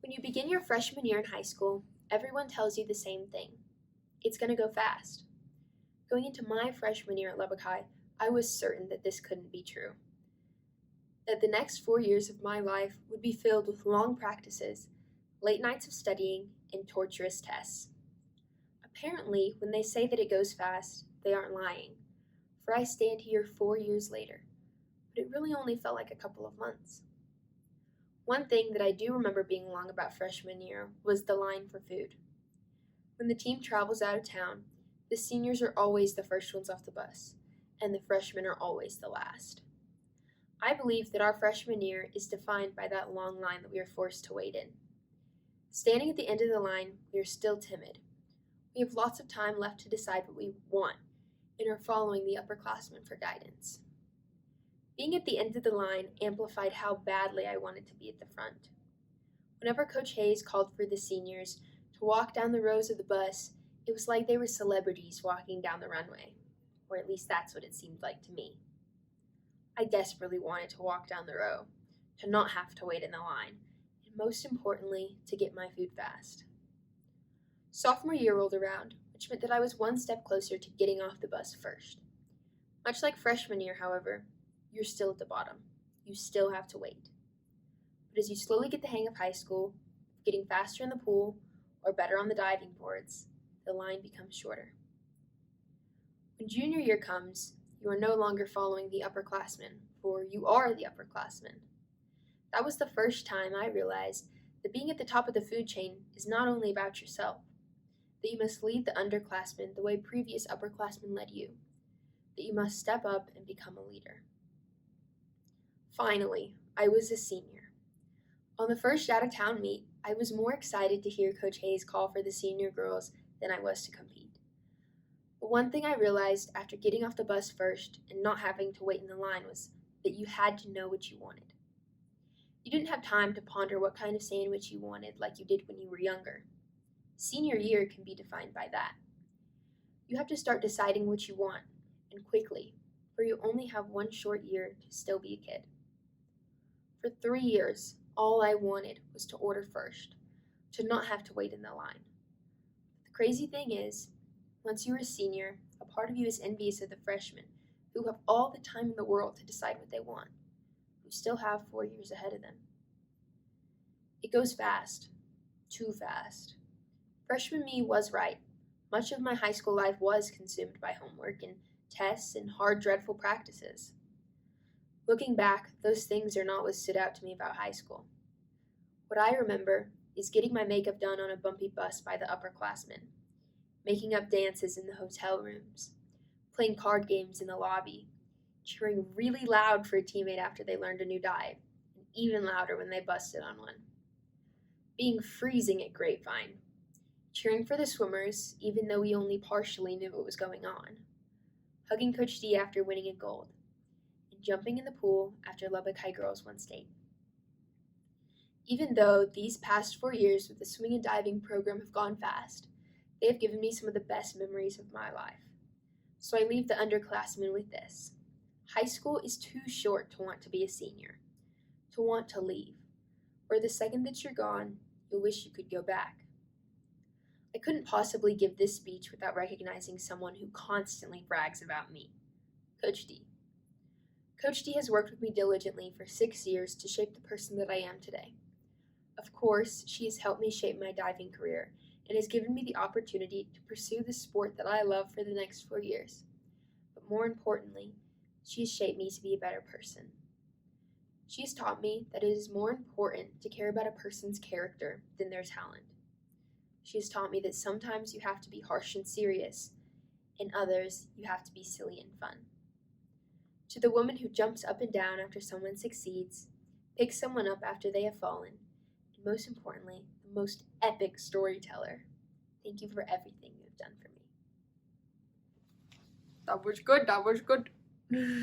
When you begin your freshman year in high school, everyone tells you the same thing. It's going to go fast. Going into my freshman year at Lubbock High, I was certain that this couldn't be true. That the next 4 years of my life would be filled with long practices, late nights of studying, and torturous tests. Apparently, when they say that it goes fast, they aren't lying, for I stand here 4 years later, but it really only felt like a couple of months. One thing that I do remember being long about freshman year was the line for food. When the team travels out of town, the seniors are always the first ones off the bus, and the freshmen are always the last. I believe that our freshman year is defined by that long line that we are forced to wait in. Standing at the end of the line, we are still timid. We have lots of time left to decide what we want and are following the upperclassmen for guidance. Being at the end of the line amplified how badly I wanted to be at the front. Whenever Coach Hayes called for the seniors to walk down the rows of the bus, it was like they were celebrities walking down the runway, or at least that's what it seemed like to me. I desperately wanted to walk down the row, to not have to wait in the line, and most importantly, to get my food fast. Sophomore year rolled around, which meant that I was one step closer to getting off the bus first. Much like freshman year, however, you're still at the bottom. You still have to wait. But as you slowly get the hang of high school, getting faster in the pool, or better on the diving boards, the line becomes shorter. When junior year comes, you are no longer following the upperclassmen, for you are the upperclassmen. That was the first time I realized that being at the top of the food chain is not only about yourself, that you must lead the underclassmen the way previous upperclassmen led you, that you must step up and become a leader. Finally, I was a senior. On the first out-of-town meet, I was more excited to hear Coach Hayes call for the senior girls than I was to compete. But one thing I realized after getting off the bus first and not having to wait in the line was that you had to know what you wanted. You didn't have time to ponder what kind of sandwich you wanted like you did when you were younger. Senior year can be defined by that. You have to start deciding what you want, and quickly, for you only have one short year to still be a kid. For 3 years, all I wanted was to order first, to not have to wait in the line. The crazy thing is, once you're a senior, a part of you is envious of the freshmen who have all the time in the world to decide what they want, who still have 4 years ahead of them. It goes fast, too fast. Freshman me was right. Much of my high school life was consumed by homework and tests and hard, dreadful practices. Looking back, those things are not what stood out to me about high school. What I remember is getting my makeup done on a bumpy bus by the upperclassmen, making up dances in the hotel rooms, playing card games in the lobby, cheering really loud for a teammate after they learned a new dive, and even louder when they busted on one. Being freezing at Grapevine, cheering for the swimmers even though we only partially knew what was going on, hugging Coach D after winning a gold, and jumping in the pool after Lubbock High girls won state. Even though these past 4 years with the swing and diving program have gone fast, they have given me some of the best memories of my life. So I leave the underclassmen with this. High school is too short to want to be a senior, to want to leave, or the second that you're gone, you'll wish you could go back. I couldn't possibly give this speech without recognizing someone who constantly brags about me, Coach D. Coach D has worked with me diligently for 6 years to shape the person that I am today. Of course, she has helped me shape my diving career and has given me the opportunity to pursue the sport that I love for the next 4 years. But more importantly, she has shaped me to be a better person. She has taught me that it is more important to care about a person's character than their talent. She has taught me that sometimes you have to be harsh and serious, and others you have to be silly and fun. To the woman who jumps up and down after someone succeeds, picks someone up after they have fallen, and most importantly, the most epic storyteller, thank you for everything you have done for me. That was good.